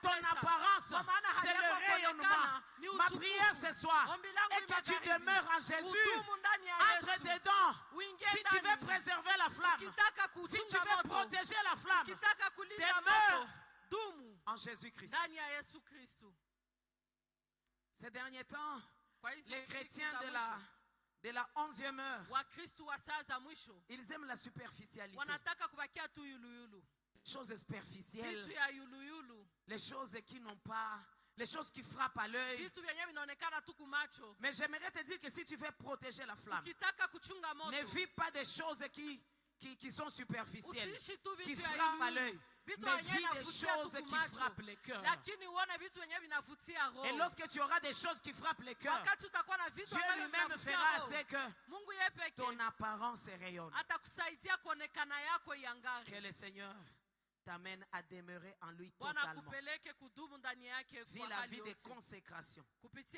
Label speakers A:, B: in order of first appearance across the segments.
A: ton apparence, c'est le rayonnement. Ma prière ce soir est que tu demeures en Jésus. Entre dedans. Si tu veux préserver la flamme, si tu veux protéger la flamme, demeure en Jésus-Christ. Ces derniers temps, les chrétiens de la 11e heure, ils aiment la superficialité. Les choses superficielles, les choses qui n'ont pas, les choses qui frappent à l'œil. Mais j'aimerais te dire que si tu veux protéger la flamme, ne vis pas des choses qui sont superficielles, qui frappent à l'œil. Mais vis des choses qui frappent les cœurs. Et lorsque tu auras des choses qui frappent les cœurs, Dieu lui-même fera assez que ton apparence rayonne. Que le Seigneur t'amène à demeurer en lui totalement. Vis la vie de consécration. Vis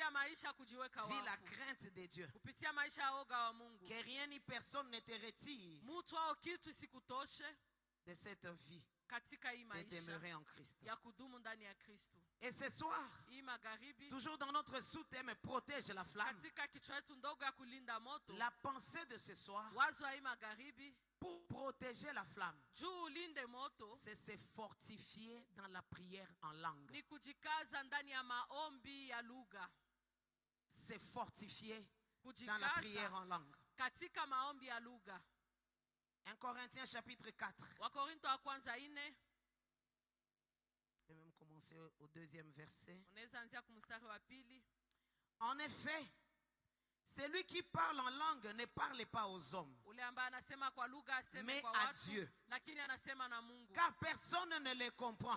A: la crainte de Dieu. Que rien ni personne ne te retire de cette vie de demeurer en Christ. Et ce soir, toujours dans notre sous-thème protège la flamme, la pensée de ce soir pour protéger la flamme, c'est se fortifier dans la prière en langue. Se fortifier dans la prière en langue. 1 Corinthiens chapitre 4. Je vais même commencer au 2e verset. En effet, celui qui parle en langue ne parle pas aux hommes, mais à Dieu. Car personne ne les comprend.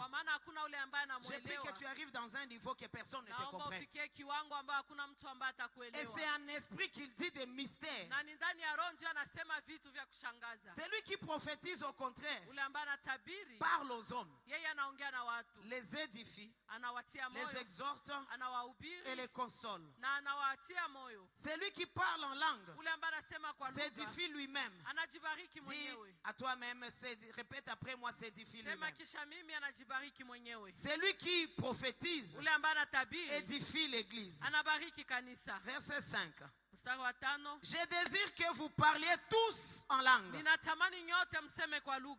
A: Je prie que tu arrives dans un niveau que personne ne te comprenne. Et c'est un esprit qui dit des mystères. Celui qui prophétise au contraire parle aux hommes, les édifie, les exhorte et les console. Celui qui parle en langue s'édifie lui-même. Dis à toi-même, répète après moi, s'édifie lui-même. Celui qui prophétise édifie l'église. Verset 5. Je désire que vous parliez tous en langue.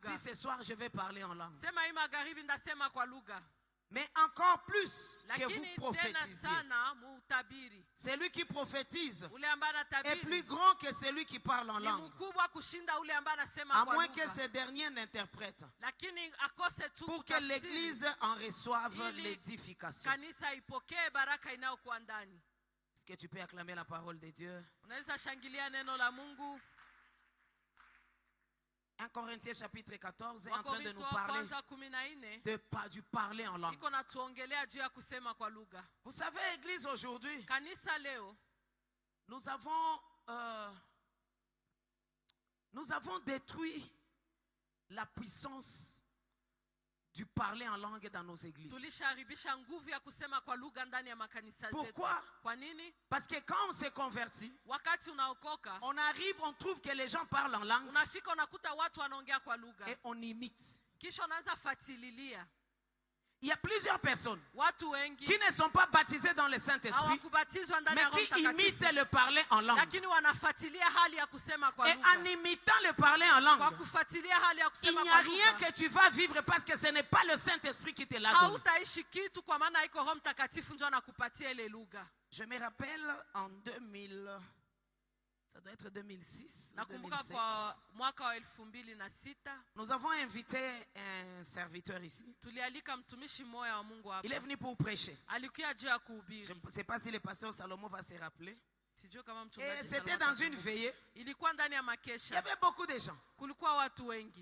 A: Dis ce soir, je vais parler en langue. Mais encore plus que vous prophétisiez. Celui qui prophétise est plus grand que celui qui parle en langue. À moins que ce dernier n'interprète. Pour que l'église en reçoive l'édification. Est-ce que tu peux acclamer la parole de Dieu? 1 Corinthiens chapitre 14 est en train de nous parler du parler en langue. Vous savez, Église, aujourd'hui, nous avons détruit la puissance du parler en langue dans nos églises. Pourquoi? Parce que quand on s'est converti, on arrive, on trouve que les gens parlent en langue et on imite. Il y a plusieurs personnes qui ne sont pas baptisées dans le Saint-Esprit, mais qui imitent le parler en langue. Et en imitant le parler en langue, il n'y a rien que tu vas vivre parce que ce n'est pas le Saint-Esprit qui te l'a donné. Je me rappelle en 2000, ça doit être 2006 ou 2007. Nous avons invité un serviteur ici. Il est venu pour prêcher. Je ne sais pas si le pasteur Salomon va se rappeler. Et c'était dans une veillée. Il y avait beaucoup de gens.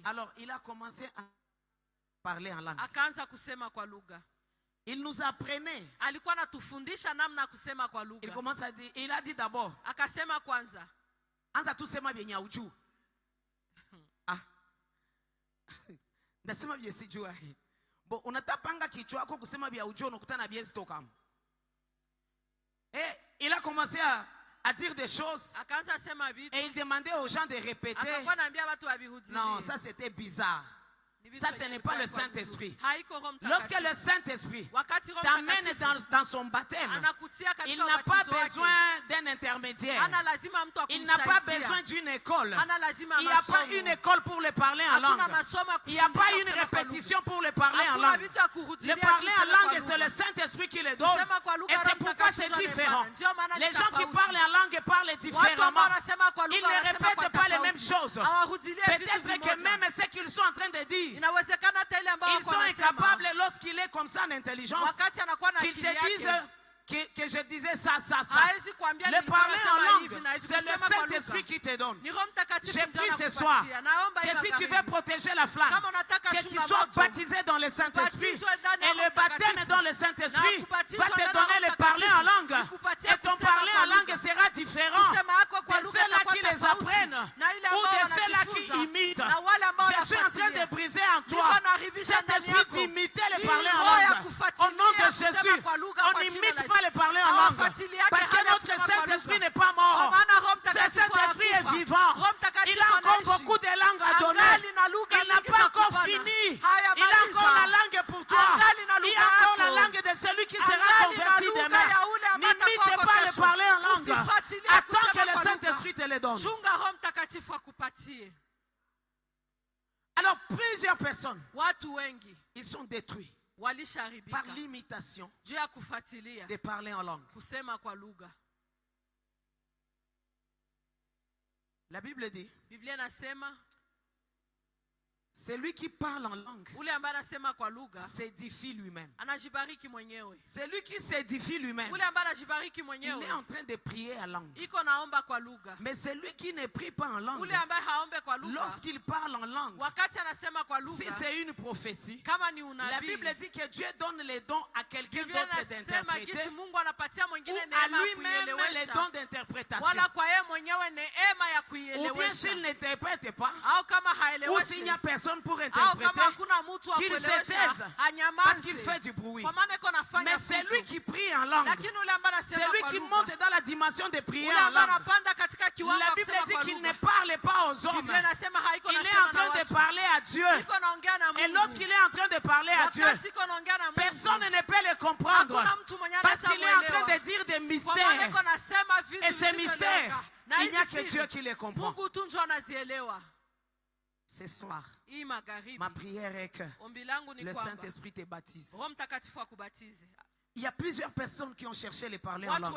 A: Alors il a commencé à parler en langue. Il nous apprenait. Il commence à dire, il a dit d'abord, anza tusema vyenye ujuu. Nasema vye sijua hii. Bo unatapanga kichwa yako kusema vya ujuu unakutana vya stoka. Et il a commencé à dire des choses. Et il demandait aux gens de répéter. Non, ça c'était bizarre.
B: Ça, ce n'est pas le Saint-Esprit. Lorsque le Saint-Esprit t'amène dans son baptême, il n'a pas besoin d'un intermédiaire. Il n'a pas besoin d'une école. Il n'y a pas une école pour le parler en langue. Il n'y a pas une répétition pour le parler en langue. Le parler en langue, c'est le Saint-Esprit qui le donne. Et c'est pourquoi c'est différent. Les gens qui parlent en langue parlent différemment. Ils ne répètent pas les mêmes choses. Peut-être que même ce qu'ils sont en train de dire, ils sont incapables lorsqu'il est comme ça en intelligence, qu'ils te disent que je disais ça. Le parler en langue, c'est le Saint-Esprit qui te donne. J'ai pris ce soir que si tu veux protéger la flamme, que tu sois baptisé dans le Saint-Esprit, et le baptême dans le Saint-Esprit va te donner le parler en langue. Et ton parler en langue sera différent de ceux-là qui les apprennent ou de ceux-là qui imitent. Je suis en train de briser en toi cet esprit d'imiter le parler en langue. Au nom de Jésus, on n'imite pas le parler en langue. Parce que notre Saint-Esprit n'est pas mort. Ce Saint-Esprit est vivant. Il a encore beaucoup de langues à donner. Il n'a pas encore fini. Il a encore la langue pour toi. Il a encore la langue de celui qui sera converti demain. N'imite pas le parler en langue. Attends que le Saint-Esprit te le donne. Alors plusieurs personnes, ils sont détruits par l'imitation de parler en langue. La Bible dit, celui qui parle en langue s'édifie lui-même. Celui qui s'édifie lui-même, il est en train de prier en langue. Mais celui qui ne prie pas en langue, lorsqu'il parle en langue, si c'est une prophétie, la Bible dit que Dieu donne les dons à quelqu'un d'autre d'interpréter, ou à lui-même les dons d'interprétation. Ou bien s'il n'interprète pas, ou s'il n'y a personne pour interpréter, qu'il se taise parce qu'il fait du bruit. Mais c'est lui qui prie en langue, c'est lui qui monte dans la dimension de prier en langue. La Bible dit qu'il ne parle pas aux hommes, il est en train de parler à Dieu. Et lorsqu'il est en train de parler à Dieu, personne ne peut le comprendre parce qu'il est en train de dire des mystères. Et ces mystères, il n'y a que Dieu qui les comprend. Ce soir, ma prière est que le Saint-Esprit te baptise. Il y a plusieurs personnes qui ont cherché les parler en langue,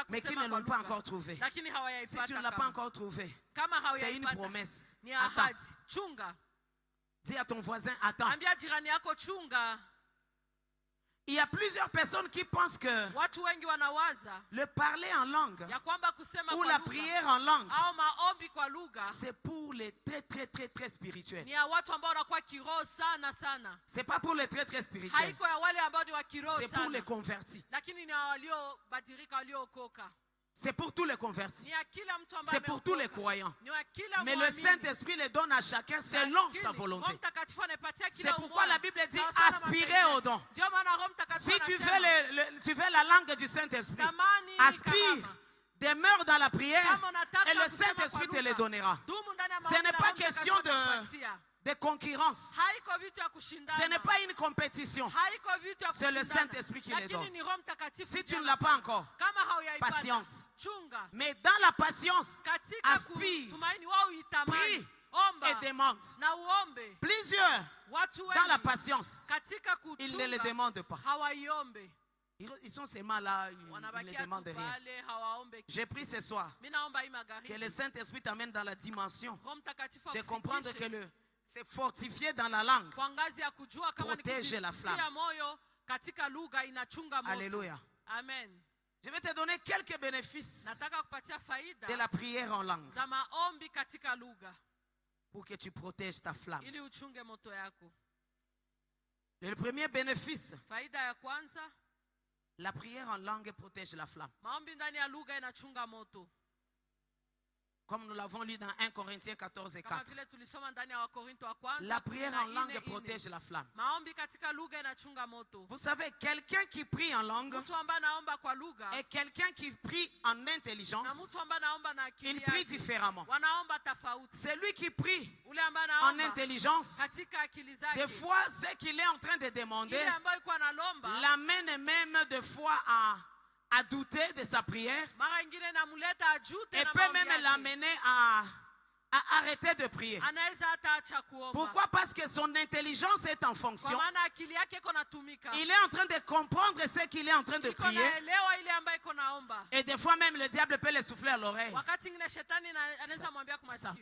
B: mais qui ne l'ont pas encore trouvé. Si tu ne l'as pas encore trouvé, c'est une promesse. Attends. Dis à ton voisin, attends. Il y a plusieurs personnes qui pensent que le parler en langue ou la prière en langue, c'est pour les très spirituels. C'est pas pour les très spirituels. C'est pour les convertis. C'est pour tous les convertis. C'est pour tous les croyants. Mais le Saint-Esprit le donne à chacun selon sa volonté. C'est pourquoi la Bible dit aspirer au don. Si tu veux la langue du Saint-Esprit, aspire, demeure dans la prière et le Saint-Esprit te le donnera. Ce n'est pas question de concurrence. Ce n'est pas une compétition. C'est le Saint-Esprit qui les donne. Si tu ne l'as pas encore, patience. Mais dans la patience, aspire, prie et demande. Plusieurs, dans la patience, ils ne le demandent pas. Ils sont seulement là, ils ne demandent rien. J'ai pris ce soir que le Saint-Esprit t'amène dans la dimension de comprendre que c'est fortifié dans la langue, protège la flamme. Alléluia. Amen. Je vais te donner quelques bénéfices de la prière en langue pour que tu protèges ta flamme. Le premier bénéfice, la prière en langue protège la flamme. Comme nous l'avons lu dans 1 Corinthiens 14 et 4. La prière en langue protège la flamme. Vous savez, quelqu'un qui prie en langue et quelqu'un qui prie en intelligence, il prie différemment. Celui qui prie en intelligence, des fois, ce qu'il est en train de demander l'amène même des fois à douter de sa prière et peut même l'amener à arrêter de prier. Pourquoi? Parce que son intelligence est en fonction. Il est en train de comprendre ce qu'il est en train de prier. Et des fois même le diable peut le souffler à l'oreille.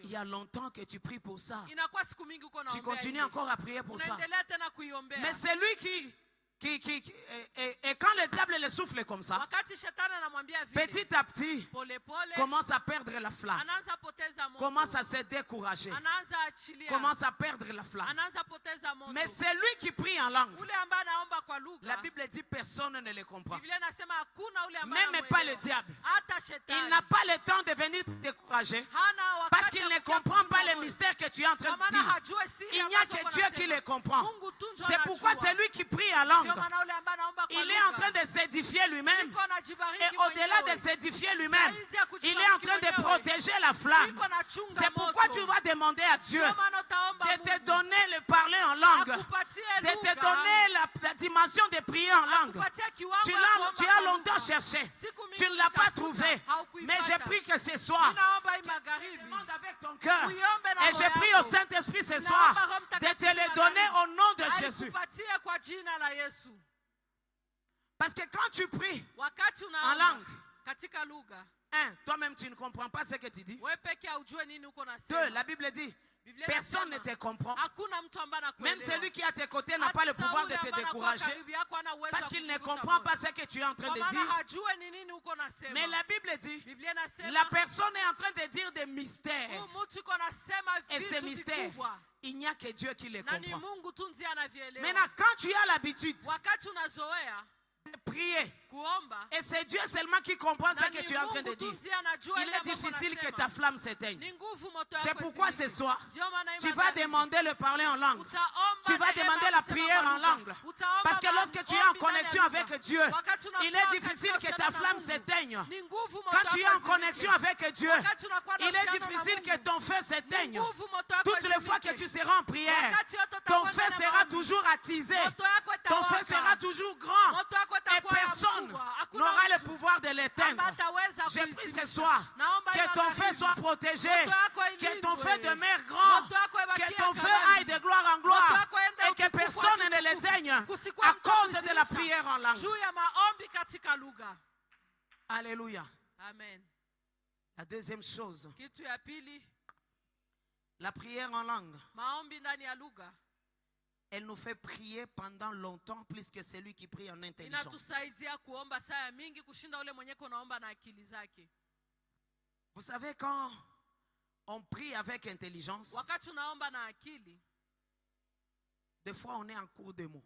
B: Il y a longtemps que tu pries pour ça. Tu continues encore à prier pour ça. Mais c'est lui qui et quand le diable le souffle comme ça, petit à petit, commence à perdre la flamme, commence à se décourager, commence à perdre la flamme. Mais c'est lui qui prie en langue. La Bible dit personne ne le comprend, même pas le diable. Il n'a pas le temps de venir te décourager parce qu'il ne comprend pas le mystère que tu es en train de dire. Il n'y a que Dieu qui le comprend. C'est pourquoi c'est lui qui prie en langue. Il est en train de s'édifier lui-même. Et au-delà de s'édifier lui-même, il est en train de protéger la flamme. C'est pourquoi tu vas demander à Dieu de te donner le parler en langue, de te donner la dimension de prier en langue. Tu as longtemps cherché, tu ne l'as pas trouvé. Mais je prie que ce soir, demande avec ton cœur. Et je prie au Saint-Esprit ce soir de te le donner au nom de Jésus. Parce que quand tu pries en langue, toi-même tu ne comprends pas ce que tu dis. Deux, la Bible dit, personne ne te comprend. Même celui qui est à tes côtés n'a pas le pouvoir de te décourager parce qu'il ne comprend pas ce que tu es en train de dire. Mais la Bible dit, la personne est en train de dire des mystères. Et ces mystères, il n'y a que Dieu qui les comprend. Maintenant, quand tu as l'habitude de prier, et c'est Dieu seulement qui comprend ce que tu es en train de dire, il est difficile que ta flamme s'éteigne. C'est pourquoi ce soir, tu vas demander le parler en langue. Tu vas demander la prière en langue. Parce que lorsque tu es en connexion avec Dieu, il est difficile que ta flamme s'éteigne. Quand tu es en connexion avec Dieu, il est difficile que ton feu s'éteigne. Toutes les fois que tu seras en prière, ton feu sera toujours attisé. Ton feu sera toujours grand. Et personne n'aura le pouvoir de l'éteindre. Je prie ce soir que ton feu soit protégé, que ton feu demeure grand, que ton feu aille de gloire en gloire et que personne ne l'éteigne à cause de la prière en langue. Alléluia.
A: Amen.
B: La deuxième chose, la prière en langue, elle nous fait prier pendant longtemps plus que celui qui prie en intelligence. Vous savez, quand on prie avec intelligence, des fois on est en cours de mots.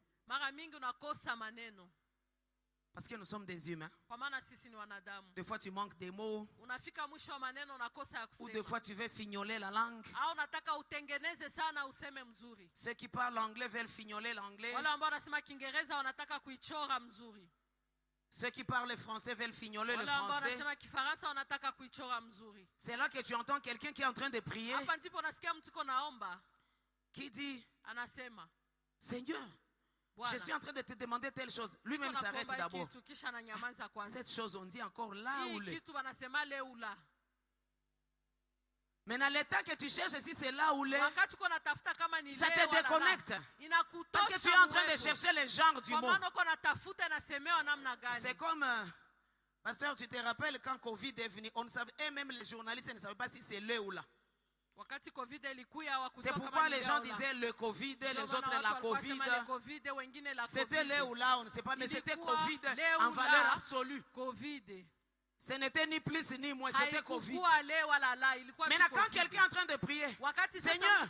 B: Parce que nous sommes des humains. Des fois tu manques des mots. Ou des fois tu veux fignoler la langue. Ceux qui parlent anglais veulent fignoler l'anglais. Ceux qui parlent français veulent fignoler le français. C'est là que tu entends quelqu'un qui est en train de prier, qui dit, Seigneur, je suis en train de te demander telle chose. Lui-même s'arrête d'abord. Cette chose, on dit encore là ou là. Maintenant, l'état que tu cherches ici, c'est là où les. Ça te déconnecte. Parce que tu es en train de chercher le genre du mot. C'est comme, pasteur, tu te rappelles quand Covid est venu, on ne savait, et même les journalistes ne savaient pas si c'est le ou là. C'est pourquoi les gens disaient le Covid, les autres la Covid. C'était le ou là, on ne sait pas, mais c'était Covid en valeur absolue. Ce n'était ni plus ni moins, c'était Covid. Maintenant, quand quelqu'un est en train de prier, Seigneur,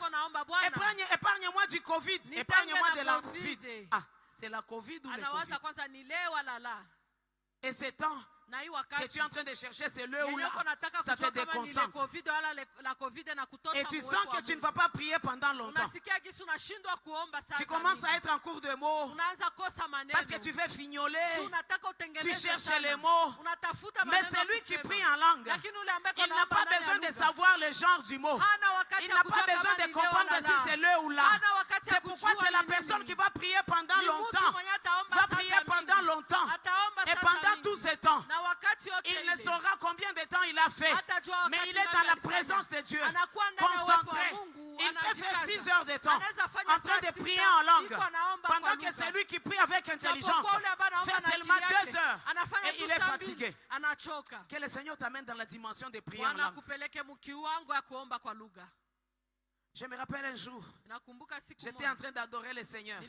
B: épargne-moi du Covid, épargne-moi de la Covid. Ah, c'est la Covid ou le Covid? Et c'est temps que tu es en train de chercher, c'est le ou là, ça te déconcentre. Et tu sens que tu ne vas pas prier pendant longtemps. Tu commences à être en cours de mots parce que tu veux fignoler, tu cherches les mots. Mais celui qui prie en langue, il n'a pas besoin de savoir le genre du mot. Il n'a pas besoin de comprendre si c'est le ou là. C'est pourquoi c'est la personne qui va prier pendant longtemps. Va prier pendant longtemps. Et pendant tout ce temps, il ne saura combien de temps il a fait. Mais il est dans la présence de Dieu, concentré. Il peut faire 6 heures de temps en train de prier en langue. Pendant que celui qui prie avec intelligence fait seulement 2 heures et il est fatigué. Que le Seigneur t'amène dans la dimension de prier en langue. Je me rappelle un jour, j'étais en train d'adorer le Seigneur.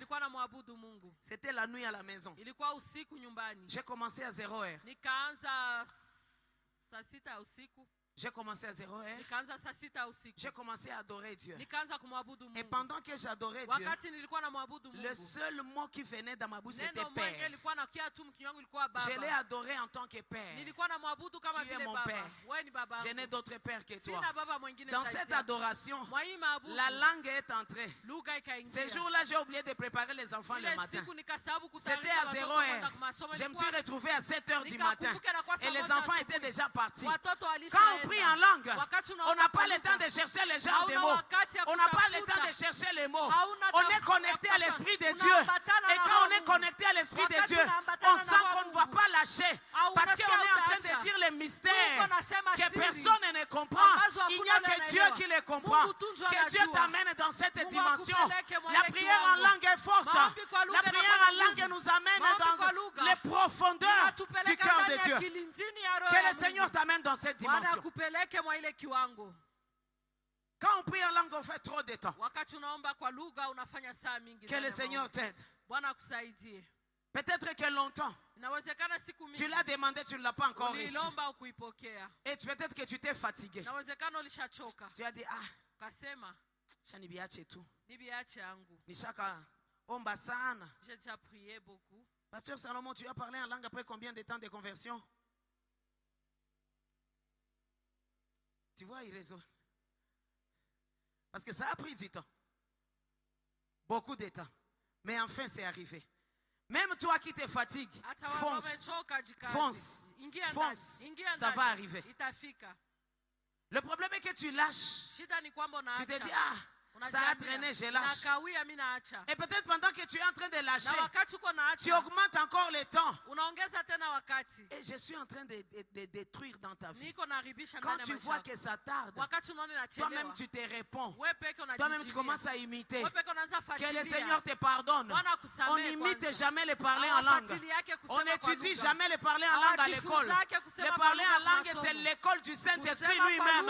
B: C'était la nuit à la maison. J'ai commencé à 0 heure. J'ai commencé à 0 heure. J'ai commencé à adorer Dieu. Et pendant que j'adorais Dieu, le seul mot qui venait dans ma bouche c'était Père. Je l'ai adoré en tant que Père. Tu es mon Père. Je n'ai d'autre Père que toi. Dans cette adoration, la langue est entrée. Ces jours-là, j'ai oublié de préparer les enfants le matin. C'était à 0 heure. Je me suis retrouvé à 7 heures du matin. Et les enfants étaient déjà partis. Quand on prie en langue, on n'a pas le temps de chercher les genres de mots. On n'a pas le temps de chercher les mots. On est connecté à l'Esprit de Dieu. Et quand on est connecté à l'Esprit de Dieu, on sent qu'on ne va pas lâcher. Parce qu'on est en train de dire les mystères que personne ne comprend. Il n'y a que Dieu qui les comprend. Que Dieu t'amène dans cette dimension. La prière en langue est forte. La prière en langue nous amène dans les profondeurs du cœur de Dieu. Que le Seigneur t'amène dans cette dimension. Quand on prie en langue, on fait trop de temps. Que le Seigneur t'aide. Peut-être que longtemps, tu l'as demandé, tu ne l'as pas encore reçu. Et peut-être que tu t'es fatigué. Tu as dit, chanibiache tout. Nishaka omba sana.
A: J'ai déjà prié beaucoup.
B: Pasteur Salomon, tu as parlé en langue après combien de temps de conversion? Tu vois, il raisonne. Parce que ça a pris du temps. Beaucoup de temps. Mais enfin, c'est arrivé. Même toi qui te fatigues, fonce. Fonce. Fonce. Ça va arriver. Le problème est que tu lâches. Tu te dis, ça a traîné, je lâche. Et peut-être pendant que tu es en train de lâcher, tu augmentes encore le temps. Et je suis en train de détruire dans ta vie. Quand tu vois que ça tarde, toi-même tu te réponds. Toi-même tu commences à imiter. Que le Seigneur te pardonne. On n'imite jamais le parler en langue. On n'étudie jamais le parler en langue à l'école. Le parler en langue, c'est l'école du Saint-Esprit lui-même.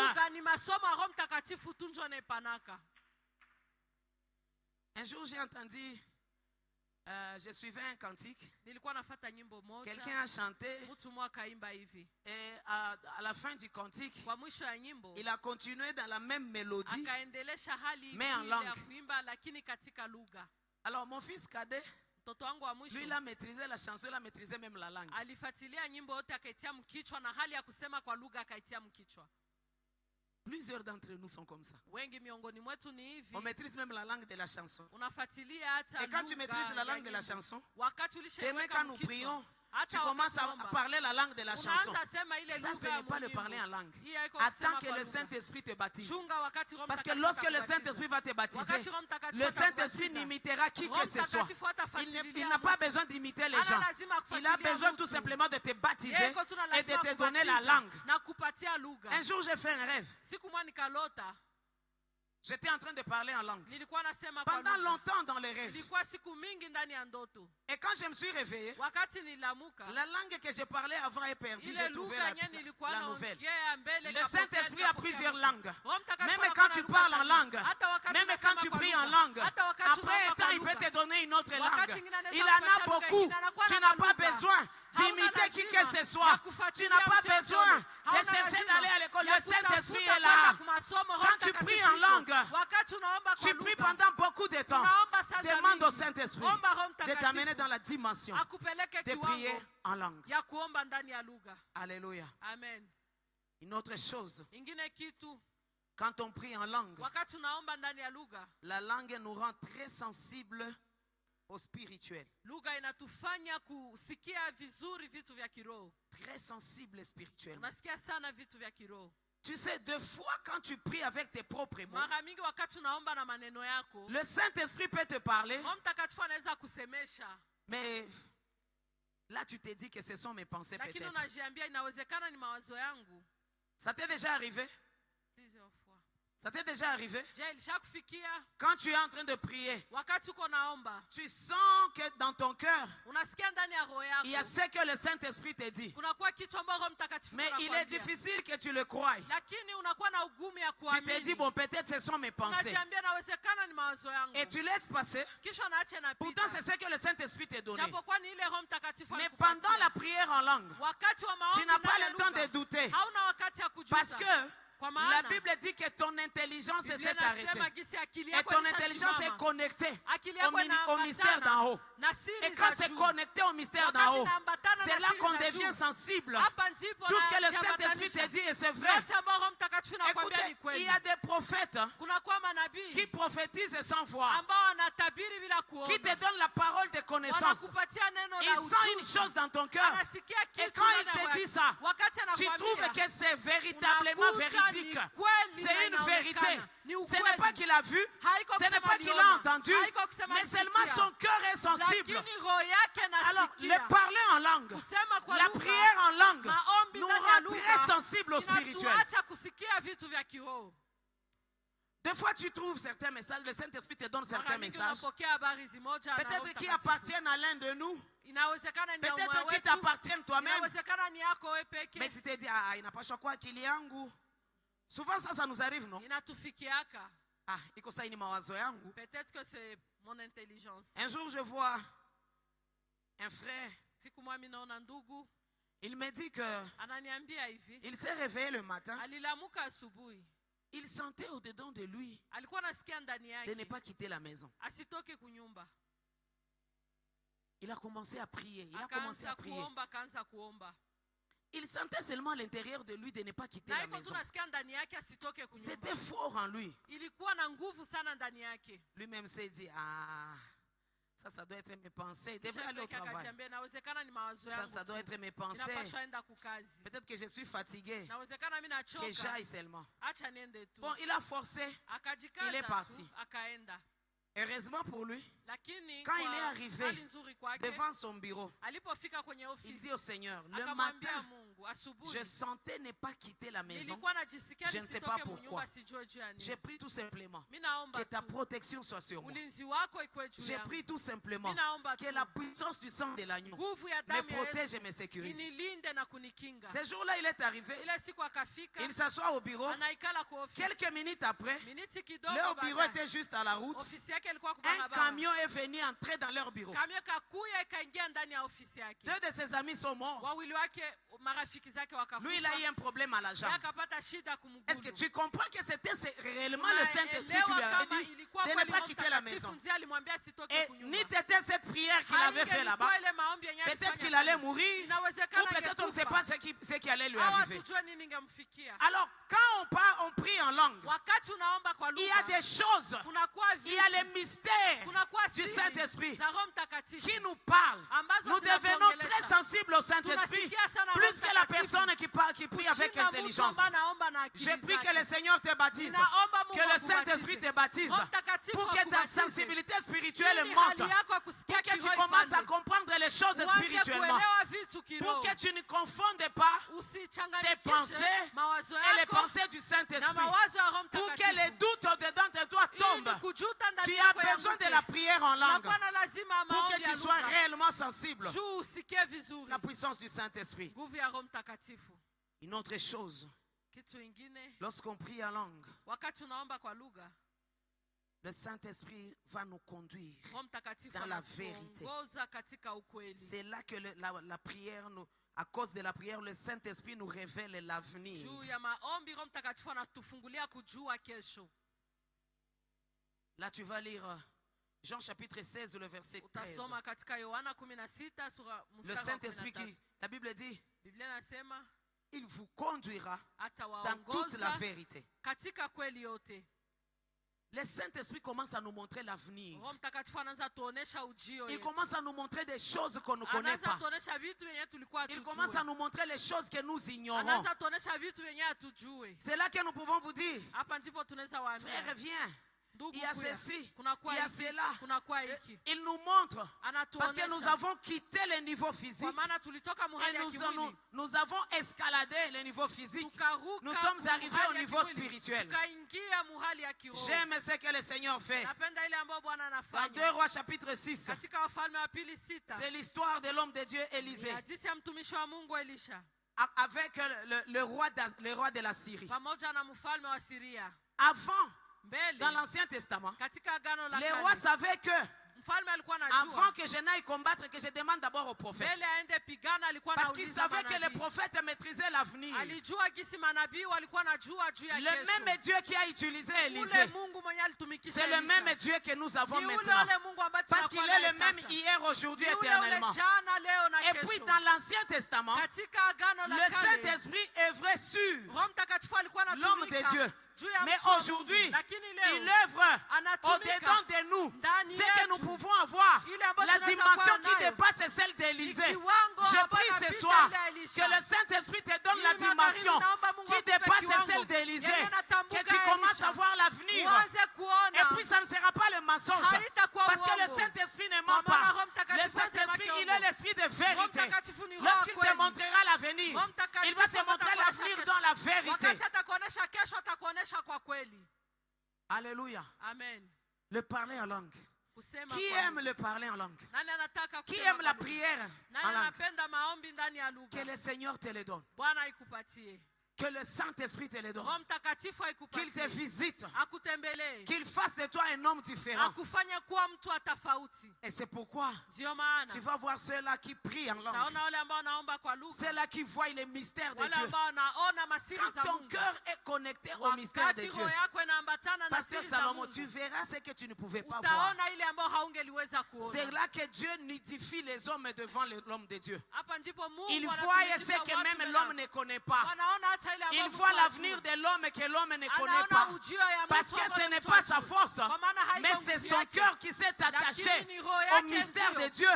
B: Un jour, j'ai entendu, je suivais un cantique. Quelqu'un a chanté. Et à la fin du cantique, il a continué dans la même mélodie, mais en langue. Alors, mon fils cadet, lui, il a maîtrisé la chanson, il a maîtrisé même la langue. Plusieurs d'entre nous sont comme ça. On maîtrise même la langue de la chanson. Et quand tu maîtrises la langue de la chanson, demain quand nous prions, tu commences à parler la langue de la chanson. Ça, ce n'est pas le parler en langue. Attends que le Saint-Esprit te baptise. Parce que lorsque le Saint-Esprit va te baptiser, le Saint-Esprit n'imitera qui que ce soit. Il n'a pas besoin d'imiter les gens. Il a besoin tout simplement de te baptiser et de te donner la langue. Un jour, j'ai fait un rêve. J'étais en train de parler en langue. Pendant longtemps dans les rêves. Et quand je me suis réveillé, la langue que je parlais avant est perdue. J'ai trouvé la nouvelle. Le Saint-Esprit a plusieurs langues. Même quand tu parles en langue, même quand tu pries en langue, après un temps, il peut te donner une autre langue. Il en a beaucoup. Tu n'as pas besoin d'imiter qui que ce soit. Tu n'as pas besoin de chercher d'aller à l'école. Le Saint-Esprit est là. Quand tu pries en langue, tu pries pendant beaucoup de temps. Demande au Saint-Esprit de t'amener dans la dimension de prier en langue. Alléluia.
A: Amen.
B: Une autre chose. Quand on prie en langue, la langue nous rend très sensibles au spirituel. Très sensible spirituellement. Tu sais, deux fois quand tu pries avec tes propres mots, le Saint-Esprit peut te parler, mais là tu te dis que ce sont mes pensées peut-être. Ça t'est déjà arrivé? Ça t'est déjà arrivé? Quand tu es en train de prier, tu sens que dans ton cœur, il y a ce que le Saint-Esprit te dit. Mais il est difficile que tu le croies. Tu te dis, bon, peut-être ce sont mes pensées. Et tu laisses passer. Pourtant, c'est ce que le Saint-Esprit t'a donné. Mais pendant la prière en langue, tu n'as pas le temps de douter. Parce que la Bible dit que ton intelligence s'est arrêtée. Et ton intelligence est connectée au mystère d'en haut. Et quand c'est connecté au mystère d'en haut, c'est là qu'on devient sensible. Tout ce que le Saint-Esprit te dit, et c'est vrai. Écoutez, il y a des prophètes qui prophétisent sans voir, qui te donnent la parole de connaissance. Ils sentent une chose dans ton cœur. Et quand il te dit ça, tu trouves que c'est véritablement véridique. C'est une vérité. Ce n'est pas qu'il a vu, ce n'est pas qu'il a entendu, mais seulement son cœur est sensible. Alors, le parler en langue, la prière en langue, nous rend très sensibles au spirituel. Des fois, tu trouves certains messages, le Saint-Esprit te donne certains messages. Peut-être qui appartiennent à l'un de nous. Peut-être qui t'appartiennent toi-même. Mais tu te dis, ah, il n'a pas choqué qu'il y a un goût. Souvent ça nous arrive, non? Ah, peut-être
A: que c'est mon intelligence.
B: Un jour je vois un frère. Il me dit que il s'est réveillé le matin. Il sentait au-dedans de lui de ne pas quitter la maison. Il a commencé à prier. Il sentait seulement à l'intérieur de lui de ne pas quitter la maison. C'était fort en lui. Lui-même s'est dit, ah, ça doit être mes pensées. Il devrait aller au travail. Ça doit être mes pensées. Peut-être que je suis fatigué. Que j'aille seulement. Bon, il a forcé. Il est parti. Heureusement pour lui, quand il est arrivé devant son bureau, il dit au Seigneur, le matin, je sentais ne pas quitter la maison. Je ne sais pas pourquoi. J'ai pris tout simplement que ta protection soit sur moi. J'ai pris tout simplement que la puissance du sang de l'agneau me protège et me sécurise. Ce jour-là, il est arrivé. Il s'assoit au bureau. Quelques minutes après, leur bureau était juste à la route. Un camion est venu entrer dans leur bureau. Deux de ses amis sont morts. Lui, il a eu un problème à la jambe. Est-ce que tu comprends que c'était réellement le Saint-Esprit qui lui avait dit de ne pas quitter la maison? Et ni c'était cette prière qu'il avait fait là-bas. Peut-être qu'il allait mourir. Ou peut-être on ne sait pas ce qui allait lui arriver. Alors, quand on prie en langue, il y a des choses, il y a les mystères du Saint-Esprit qui nous parlent. Nous devenons très sensibles au Saint-Esprit, plus que la personne qui prie avec intelligence. Je prie que le Seigneur te baptise, que le Saint-Esprit te baptise, pour que ta sensibilité spirituelle monte, pour que tu commences à comprendre les choses spirituellement, pour que tu ne confondes pas tes pensées et les pensées du Saint-Esprit, pour que les doutes au-dedans de toi tombent. Tu as besoin de la prière en langue pour que tu sois réellement sensible. La puissance du Saint-Esprit. Une autre chose, lorsqu'on prie en langue, Le Saint-Esprit va nous conduire dans la vérité. C'est là que la prière, à cause de la prière, le Saint-Esprit nous révèle l'avenir. Là, tu vas lire Jean chapitre 16, le verset 13. Le Saint-Esprit, la Bible dit, il vous conduira dans toute la vérité. Le Saint-Esprit commence à nous montrer l'avenir. Il commence à nous montrer des choses qu'on ne connaît pas. Il commence à nous montrer les choses que nous ignorons. C'est là que nous pouvons vous dire, frère, viens. Il y a ceci, il y a cela. Il nous montre, parce que nous avons quitté le niveau physique et nous avons escaladé le niveau physique. Nous sommes arrivés au niveau spirituel. J'aime ce que le Seigneur fait. Dans 2 Rois chapitre 6, c'est l'histoire de l'homme de Dieu Élisée avec le roi de la Syrie. Avant, dans l'Ancien Testament, les rois savaient que avant que je n'aille combattre, que je demande d'abord au prophète. Parce qu'ils savaient que les prophètes maîtrisaient l'avenir. Le même Dieu qui a utilisé Élisée, c'est le même Dieu que nous avons maintenant. Parce qu'il est le même hier, aujourd'hui, éternellement. Et puis dans l'Ancien Testament, le Saint-Esprit est vrai sur l'homme de Dieu. Mais aujourd'hui, il œuvre au-dedans de nous. C'est que nous pouvons avoir la dimension qui dépasse celle d'Élisée. Je prie ce soir que le Saint-Esprit te donne la dimension qui dépasse celle d'Élisée. Que tu commences à voir l'avenir. Et puis ça ne sera pas le mensonge. Parce que le Saint-Esprit ne ment pas. Le Saint-Esprit, il est l'esprit de vérité. Lorsqu'il te montrera l'avenir, il va te montrer l'avenir dans la vérité. Alléluia.
A: Amen.
B: Le parler en langue. Qui aime le parler en langue? Qui aime la prière en langue? Que le Seigneur te le donne. Que le Saint-Esprit te le donne. Qu'il te visite. Qu'il fasse de toi un homme différent. Et c'est pourquoi tu vas voir ceux-là qui prient en langue. Ceux-là qui voient les mystères de Dieu. Quand ton cœur est connecté au mystère de Dieu, Pasteur Salomon, tu verras ce que tu ne pouvais pas voir. C'est là que Dieu nidifie les hommes devant l'homme de Dieu. Il voit ce que même l'homme ne connaît pas. Il voit l'avenir de l'homme que l'homme ne connaît pas. Parce que ce n'est pas sa force, mais c'est son cœur qui s'est attaché au mystère de Dieu.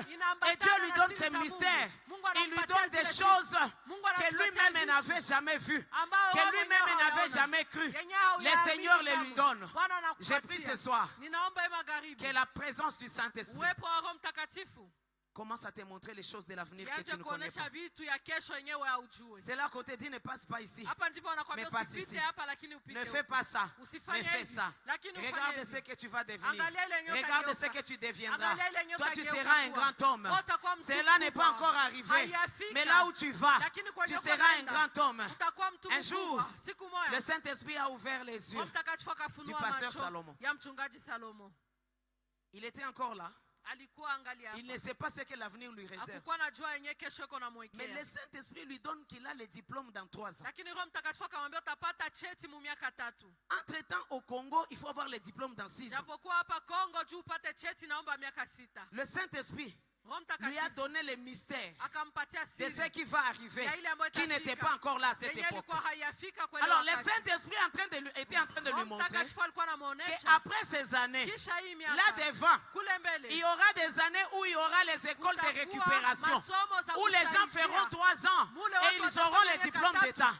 B: Et Dieu lui donne ces mystères. Il lui donne des choses que lui-même n'avait jamais vues, que lui-même n'avait jamais cru. Le Seigneur les lui donne. J'ai pris ce soir que la présence du Saint-Esprit commence à te montrer les choses de l'avenir que tu ne connais pas. C'est là qu'on te dit ne passe pas ici, mais passe ici. Ne fais pas ça, mais fais ça. Regarde ce que tu vas devenir. Regarde ce que tu deviendras. Toi tu seras un grand homme. Cela n'est pas encore arrivé, mais là où tu vas, tu seras un grand homme. Un jour, le Saint-Esprit a ouvert les yeux du pasteur Salomon. Il était encore là. Il ne sait pas ce que l'avenir lui réserve. Mais le Saint-Esprit lui donne qu'il a le diplôme dans 3 ans. Entre-temps, au Congo, il faut avoir le diplôme dans 6 ans. Le Saint-Esprit lui a donné les mystères de ce qui va arriver, qui n'était pas encore là à cette époque. Alors le Saint-Esprit était en train de lui montrer qu'après ces années, là devant, il y aura des années où il y aura les écoles de récupération, où les gens feront 3 ans et ils auront les diplômes d'État.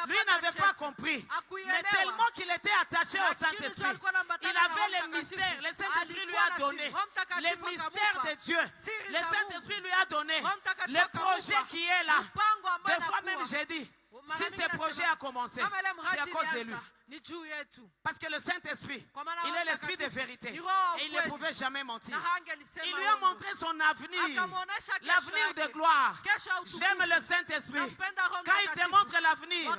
B: Lui n'avait pas compris, mais tellement qu'il était attaché au Saint-Esprit, il avait les mystères. Le Saint-Esprit lui a donné les mystères de Dieu. Le Saint-Esprit lui a donné le projet qui est là. Des fois même j'ai dit, Si ce projet a commencé, c'est à cause de lui. Parce que le Saint-Esprit, il est l'esprit de vérité. Et il ne pouvait jamais mentir. Il lui a montré son avenir. L'avenir de gloire. J'aime le Saint-Esprit. Quand il te montre l'avenir,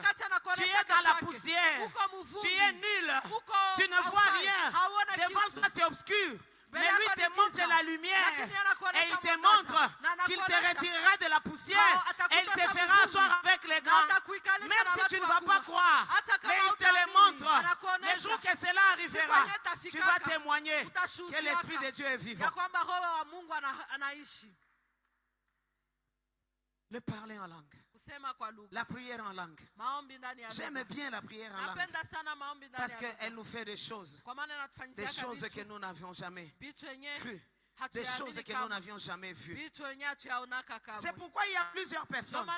B: tu es dans la poussière. Tu es nul. Tu ne vois rien. Devant toi, c'est obscur. Mais lui te montre la lumière et il te montre qu'il te retirera de la poussière et il te fera asseoir avec les grands. Même si tu ne vas pas croire, mais il te le montre. Le jour que cela arrivera, tu vas témoigner que l'Esprit de Dieu est vivant. Le parler en langue. La prière en langue. J'aime bien la prière en langue parce qu'elle nous fait des choses que nous n'avions jamais crues, des choses que nous n'avions jamais vues. C'est pourquoi il y a plusieurs personnes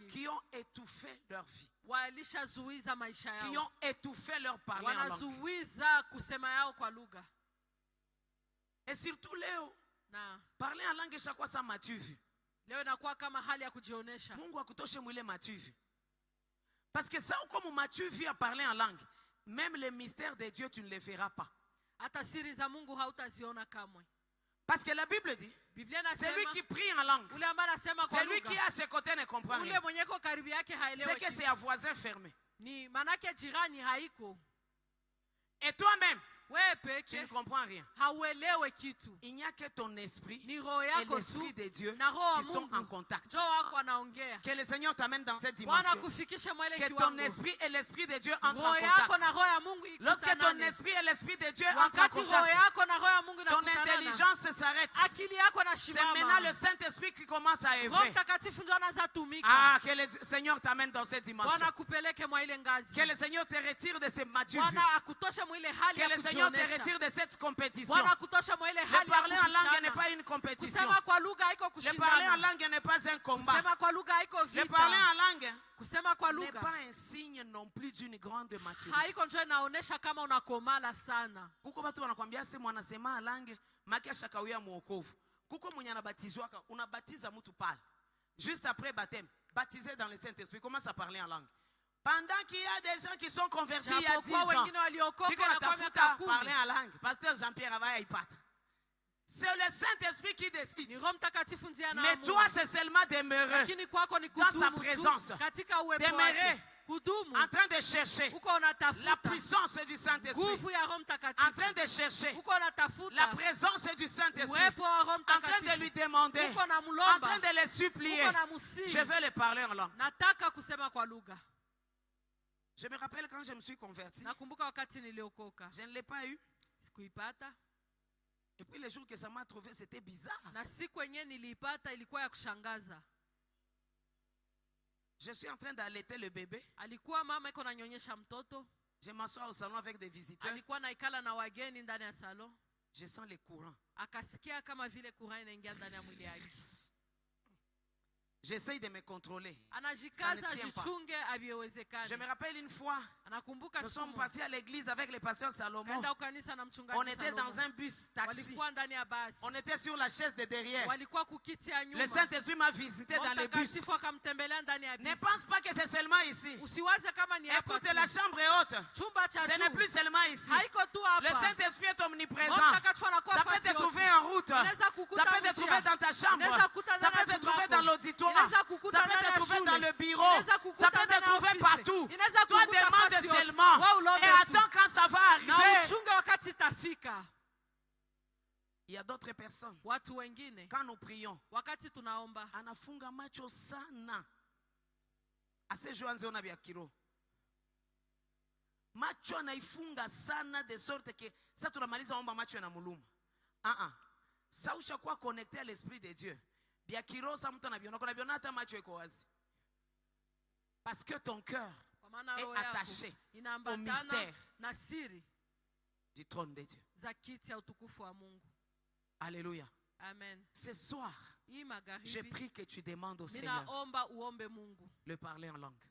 B: qui ont étouffé leur vie, qui ont étouffé leur parler en langue. Et surtout Léo, parler en langue chaque fois ça m'a-tu vu? Mungu akutoshe mwile matu vu. Parce que ça, comme matu vu à parler en langue, même les mystères de Dieu, tu ne les verras pas. Parce que la Bible dit, celui qui prie en langue, celui qui est à ses côtés ne comprend rien. C'est que c'est à voisin fermé. Et toi-même, tu ne comprends rien. Il n'y a que ton esprit et l'esprit de Dieu qui sont en contact. Que le Seigneur t'amène dans cette dimension. Que ton esprit et l'esprit de Dieu entrent en contact. Lorsque ton esprit et l'esprit de Dieu entrent en contact, ton intelligence s'arrête. C'est maintenant le Saint-Esprit qui commence à œuvrer. Ah, que le Seigneur t'amène dans cette dimension. Que le Seigneur te retire de ces matures vues. Que le Seigneur te retire de cette compétition. Le parler en langue n'est pas une compétition. Le parler en langue n'est pas un combat. Le parler en langue n'est pas un signe non plus d'une grande maturité. Kuko watu wanakuambia sema wanasema en langue makisha kawia muokovu. Kuko mwenye anabatizwa unabatiza mtu pale. Juste après baptême, baptisé dans le Saint-Esprit, commence à parler en langue. Pendant qu'il y a des gens qui sont convertis il y a 10 ans, parler en langue. Pasteur Jean-Pierre Avaya Ipata. C'est le Saint-Esprit qui décide. Mais toi, c'est seulement demeurer dans sa présence. Demeurer en train de chercher la puissance du Saint-Esprit. En train de chercher la présence du Saint-Esprit. En train de lui demander. En train de le supplier. Je vais le parler en langue. Je me rappelle quand je me suis converti. Je ne l'ai pas eu. Et puis le jour que ça m'a trouvé, c'était bizarre. Je suis en train d'allaiter le bébé. Je m'assois au salon avec des visiteurs. Je sens les courants. J'essaye de me contrôler. Ça ne tient pas. Je me rappelle une fois, nous sommes partis à l'église avec le pasteur Salomon. On était dans un bus taxi. On était sur la chaise de derrière. Le Saint-Esprit m'a visité dans le bus. Ne pense pas que c'est seulement ici. Écoute, la chambre est haute. Ce n'est plus seulement ici. Le Saint-Esprit est omniprésent. Ça peut te trouver en route. Ça peut te trouver dans ta chambre. Ça peut te trouver dans l'auditoire. Ça peut te trouver dans le bureau. Ça peut te trouver partout. Toi, demande seulement. Et attends quand ça va arriver. Il y a d'autres personnes. Quand nous prions, anafunga macho sana. Asejuanze vya kiro. Macho anaifunga sana de sorte que ça tunamaliza omba macho na muluma. Ça ushakuwa connecté à l'esprit de Dieu. Parce que ton cœur est attaché au mystère du trône de Dieu. Alléluia.
A: Amen.
B: Ce soir, je prie que tu demandes au Seigneur le parler en langue.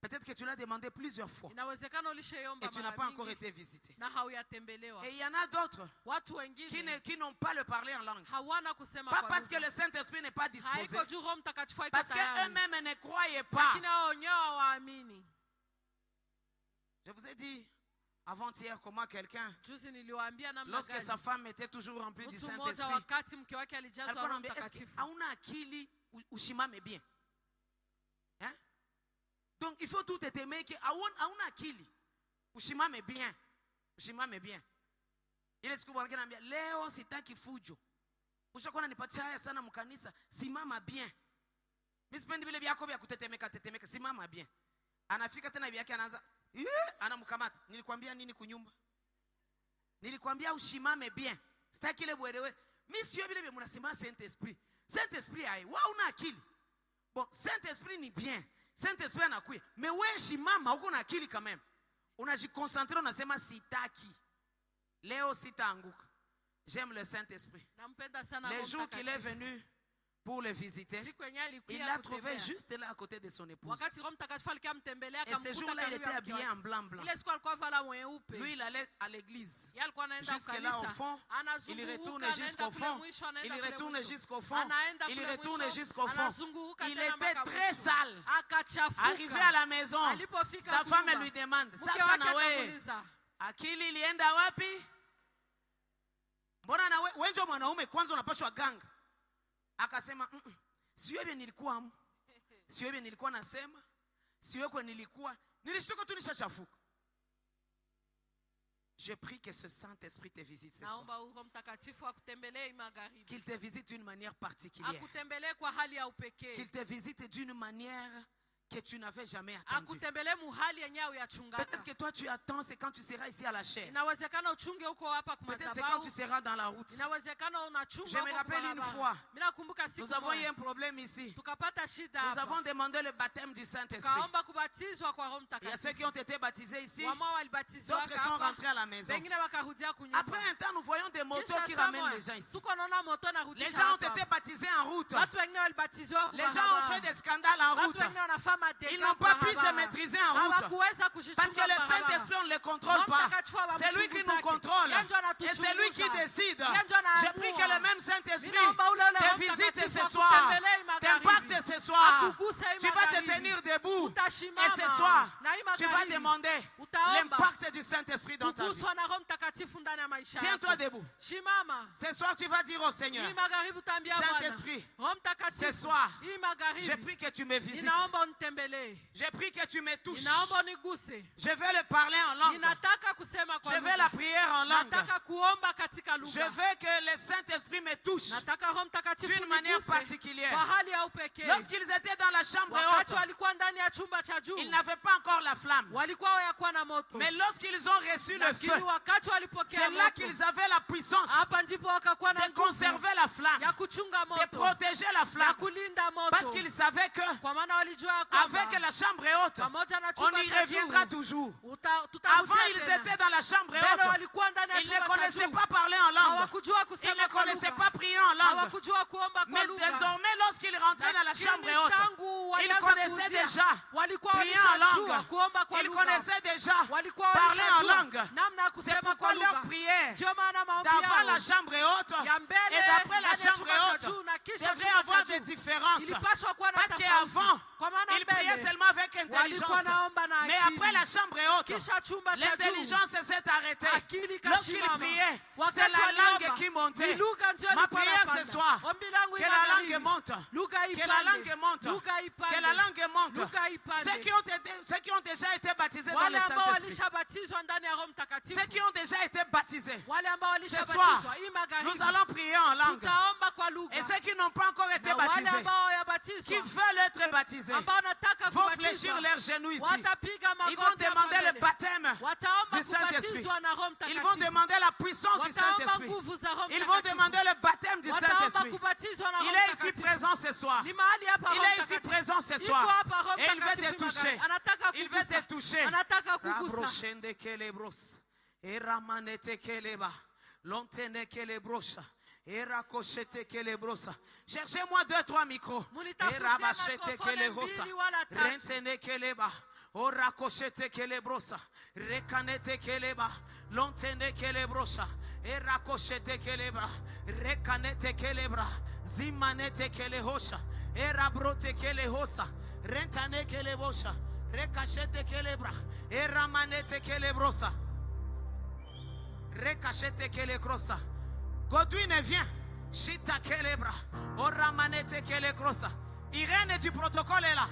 B: Peut-être que tu l'as demandé plusieurs fois. Et tu n'as pas encore été visité. Et il y en a d'autres qui n'ont pas le parler en langue. Pas parce que le Saint-Esprit n'est pas disposé. Parce qu'eux-mêmes ne croyaient pas. Je vous ai dit avant-hier comment quelqu'un, lorsque sa femme était toujours remplie du Saint-Esprit, alikuwa anambia, est-ce que hauna akili ushimame bien? Hein? Donc il faut tout aimer que hauna akili ushimame bien. Ushimame bien. Ile siku bwana anambia, leo sitaki fujo. Ushakuwa unanipatia haya sana mkanisa, simama bien. Mimi sipendi vile vyako vya kutetemeka, simama bien. Anafika tena hivi yake anaanza anamkamata. Nilikwambia nini kunyumba? Nilikwambia ushimame bien. Sitaki ile bwerewe. Mimi sio vile vile mnasimama Saint-Esprit. Saint-Esprit hai, wewe una akili. Bon, Saint-Esprit ni bien. Saint-Esprit anakuya. Mais wewe shimama uko na akili quand même. Unajiconcentre unasema sitaki. Leo sitaanguka. J'aime le Saint-Esprit. Les jours qu'il est venu pour le visiter, il l'a trouvé juste là à côté de son épouse. Et ce jour-là, il était habillé en blanc. Lui, il allait à l'église. Jusque là au fond, il retourne jusqu'au fond. Il retourne jusqu'au fond. Il retourne jusqu'au fond. Il était très sale. Arrivé à la maison, sa femme lui demande, sasa nawe akili ilienda wapi? Mbona nawe wenjo mwanaume kwanza unapashwa ganga? Akasema sio hivi nilikuwa sio hivi nilikuwa nasema sio kwa nilishtuka tu nishachafuka. Je prie que ce Saint-Esprit te visite ce soir. Qu'il te visite d'une manière particulière. Qu'il te visite d'une manière que tu n'avais jamais attendu. Peut-être que toi tu attends, c'est quand tu seras ici à la chair. Peut-être c'est quand tu seras dans la route. Je me rappelle une fois, nous avons eu un problème ici. Nous avons demandé le baptême du Saint-Esprit. Il y a ceux qui ont été baptisés ici. D'autres sont rentrés à la maison. Après un temps, nous voyons des motos qui ramènent les gens ici. Les gens ont été baptisés en route. Les gens ont fait des scandales en route. Ils n'ont pas pu se maîtriser en route. Parce que le Saint-Esprit, on ne le contrôle pas. C'est lui qui nous contrôle. Et c'est lui qui décide. Je prie que le même Saint-Esprit te visite ce soir, t'impacte ce soir. Tu vas te tenir debout. Et ce soir, tu vas demander l'impact du Saint-Esprit dans ta vie. Tiens-toi debout. Ce soir, tu vas dire au Seigneur, Saint-Esprit, ce soir, je prie que tu me visites. Je prie que tu me touches. Je vais le parler en langue. Je vais la prière en langue. Je veux que le Saint-Esprit me touche d'une manière particulière. Lorsqu'ils étaient dans la chambre haute, ils n'avaient pas encore la flamme. Mais lorsqu'ils ont reçu le feu, c'est là qu'ils avaient la puissance de conserver la flamme, de protéger la flamme. Parce qu'ils savaient que avec la chambre haute, on y reviendra toujours. Avant, ils étaient dans la chambre haute. Ils ne connaissaient pas parler en langue. Ils ne connaissaient pas prier en langue. Mais désormais, lorsqu'ils rentraient dans la chambre haute, ils connaissaient déjà prier en langue. Ils connaissaient déjà parler en langue. C'est pourquoi leur prière d'avant la chambre haute et d'après la chambre haute devrait avoir des différences. Parce qu'avant, ils priaient seulement avec intelligence. Mais après la chambre haute, l'intelligence s'est arrêtée. Lorsqu'ils priaient, c'est la langue qui montait. Ma prière ce soir, que la langue monte. Que la langue monte. Que la langue monte. Ceux qui ont déjà été baptisés dans le Saint-Esprit. Ceux qui ont déjà été baptisés. Ce soir, nous allons prier en langue. Et ceux qui n'ont pas encore été baptisés, qui veulent être baptisés, vont fléchir leurs genoux ici. Ils vont demander le baptême du Saint-Esprit. Ils vont demander la puissance du Saint-Esprit. Ils vont demander le baptême du Saint-Esprit. Il est ici présent ce soir. Il est ici présent ce soir. Et il veut te toucher. Il veut te toucher. Cherchez-moi 2-3 micros. Ora koshete kelebrosa. Rekanete keleba. Lontene kelebrosa. Era koshete kelebra. Rekanete kelebra. Zimanete kelehosha. Era brote kelehosa. Renkane kelebosha. Rekashete kelebra. Era manete kelebrosa. Rekashete kelekrosa. Godwin vient. Shita kelebra. Ora manete kelekrosa. Irène du protocole est là.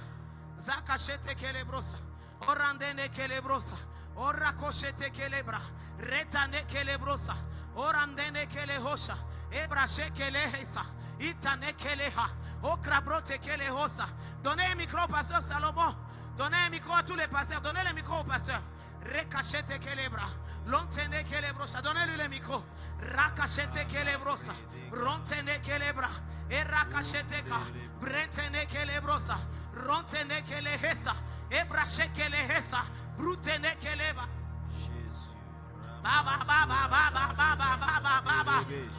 B: Zakashete kelebrosa. Orandene kelebrosa. Orakoshete kelebra. Retane kelebrosa. Orandene kelehosha. Ebrache kelehesa. Itane keleha. Okrabrote kelehosa. Donnez un micro au pasteur Salomon. Donnez un micro à tous les pasteurs. Donnez le micro au pasteur. Rekashete kelebra. Lontene kelebrosa. Donnez-lui le micro. Rakashete kelebrosa. Rontene kelebra. Erakashete ka. Brentene kelebrosa. Rontene kelehesa. Ebrache kelehesa. Brutene keleba.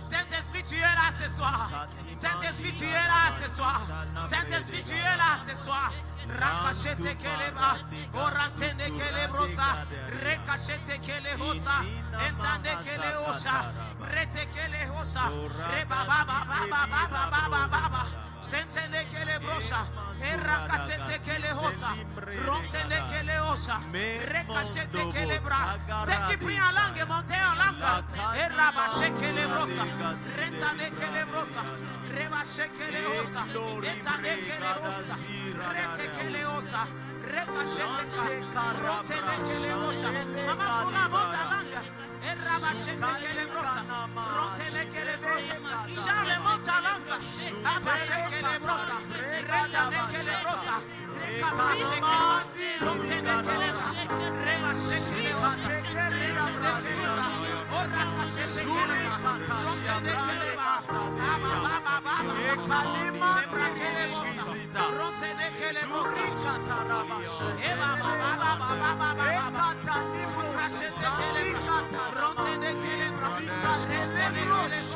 B: Saint-Esprit, tu es là ce soir. Saint-Esprit, tu es là ce soir. Saint-Esprit, tu es là ce soir. Rakashete keleba, orantene kelebrosa, rekashete kelehosa, entane keleosha, brete kelehosa, rebaba, sentene kelebrosa, erakashete kelehosa, rontene keleosha, rekashete kelebra. Ceux qui prient en langue, montez en langue, erabache kelebrosa, rentane kelebrosa, rebache kelehosa, entane kelehosa, rete keleosa, rekashete rotene keleosha. Mama Fura monte en langue, erabachete kelebrosa, rotene kelebrosa. Charles monte en langue, abache kelebrosa, retane kelebrosa, rekabache rotene kelebra, rebache kelebrosa, retane kelebra, orakashete kelebra, rotene kelebra, baba, shebra kelebrosa, rotene kelebrosa, eba baba, sukrashete kelebra, rotene kelebra, restene kelebrosa,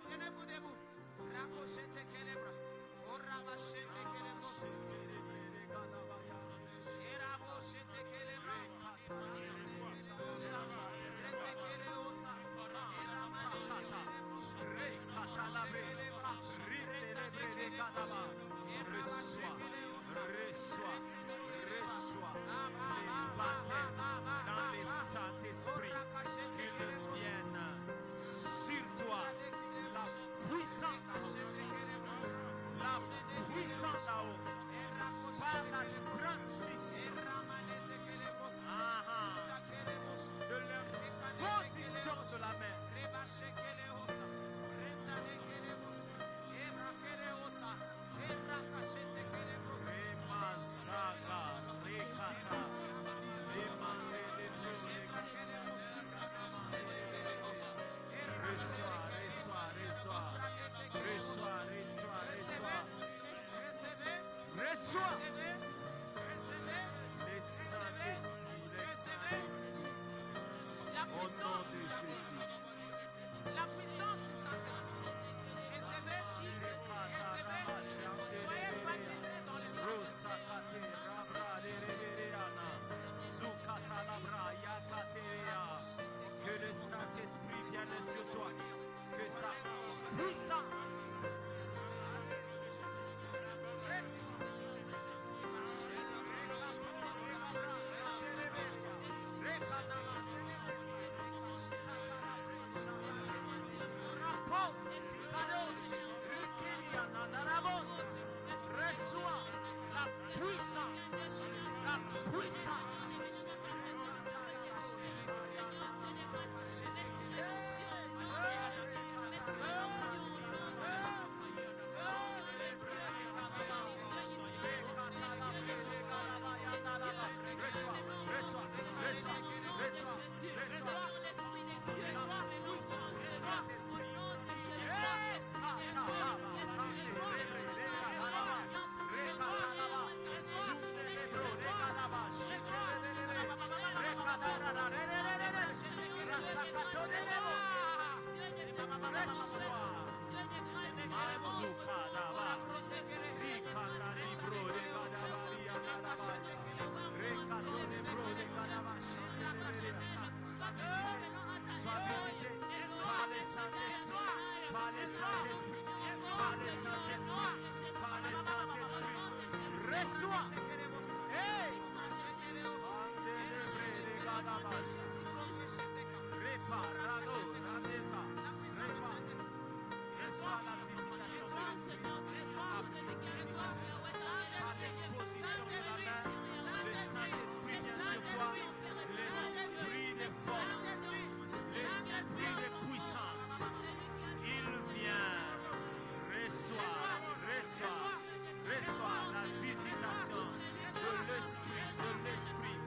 B: Tenez-vous debout. Racochete Kelebra. Orabashende Kelebros. Erabochete Kelebra. Rete Keleosa. Eramanete Kelebros. Rekatalabre. Retane Kelebros. Reçois. Dans les Saint-Esprit, qu'il vienne sur toi la puissance là-haut, par la transmission de leur position de la main. Reçois les Saint-Esprit, au nom de Jésus. La puissance du Saint-Esprit. Recevez. Soyez baptisés dans les que le Saint-Esprit vienne sur toi. Que sa puissance. Reçois la puissance. Reçois la visitation de l'Esprit.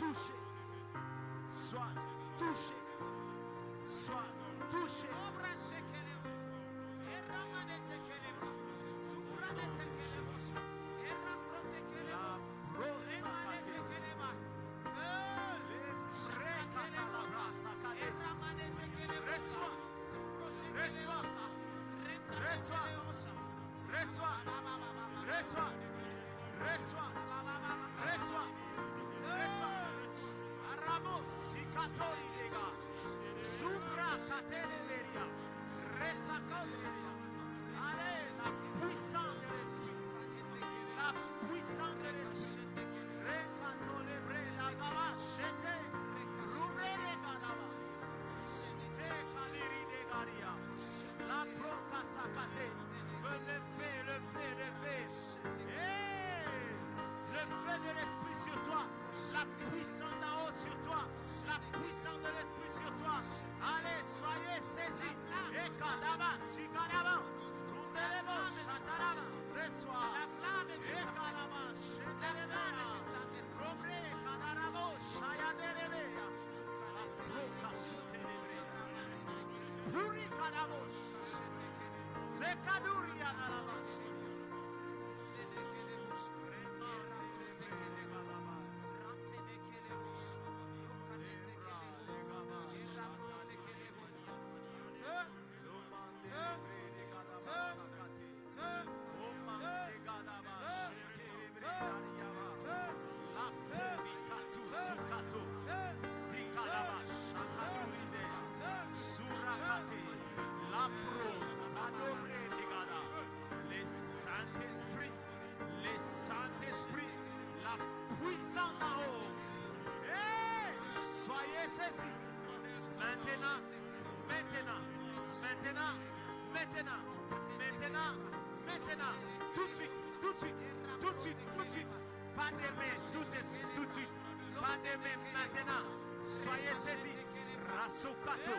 C: touché. Sois touché. Sois touché.
D: Maintenant, tout de suite, pas de mains, tout de suite, pas de mains maintenant, soyez saisis, Rasukato,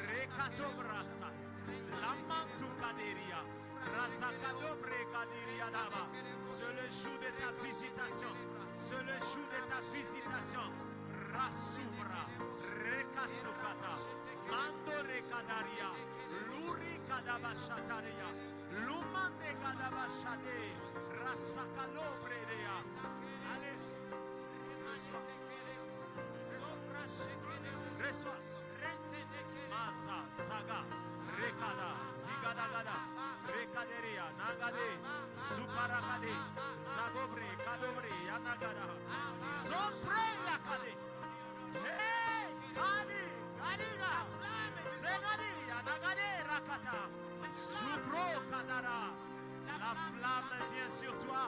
D: Rekato Brasa, Lamantu Kaderia, Rasakado Brekadiria Daba, c'est le jour de ta visitation, Rasubra, Rekasukata, Mando Rekadaria, Luri Kadabashataria, Lumande Kadabashade, Rasakalobredea. Allez, reçois. Masa, Saga, Rekada, Zigadagada, Rekaderia, Nagade, Suparakade, Zagobre, Kadobre, Yanagada, Sopre Yakade. Hey, Kadi, Kadiga, Segadi, Yanagade, Rakata, Supro Kadara. La flamme vient sur toi.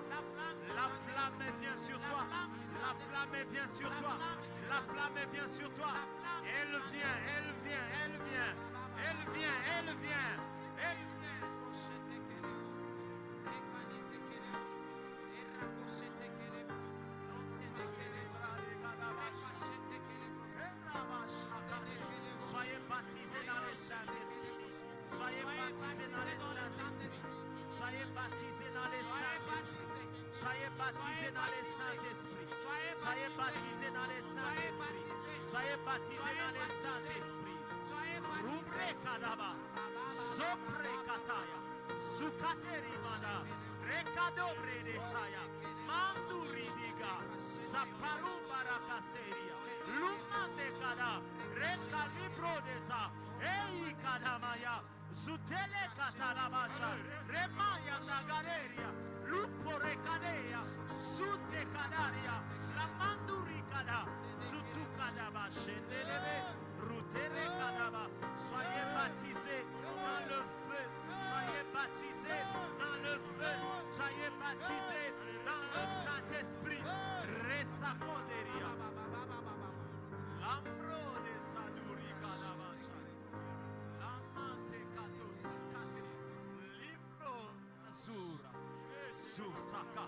D: La flamme vient sur toi. La flamme vient sur toi. La flamme vient sur toi. Elle vient, elle vient, elle vient. Elle vient, elle vient. Elle vient. Soyez baptisés dans les Saint-Esprit. Soyez baptisés dans les Saint-Esprit. Soyez baptisés dans les Saint-Esprit. Soyez baptisés dans les Saint-Esprit. Soyez baptisés dans les Saint-Esprit. Soyez baptisés dans les Saint-Esprit. Rouvre Kadaba. Sopre Kataya. Sukateri Mada. Rekadobre de Shaya. Manduri Diga. Zaparu Barakaseria. Lumande Kada. Rekalibro Deza. Ei Kadamaya. Zutele Katalabasha, Remaya Nagareria, Lupo Recadea, Sute Cadaria, La Manduricada, Sutu Kadaba, Shendelebe, Rutere Kadaba. Soyez baptisés dans le feu, soyez baptisés dans le feu, soyez baptisés dans le Saint-Esprit, Resacoderia, Lambro de Saduri Kadaba. Sura, Susaka.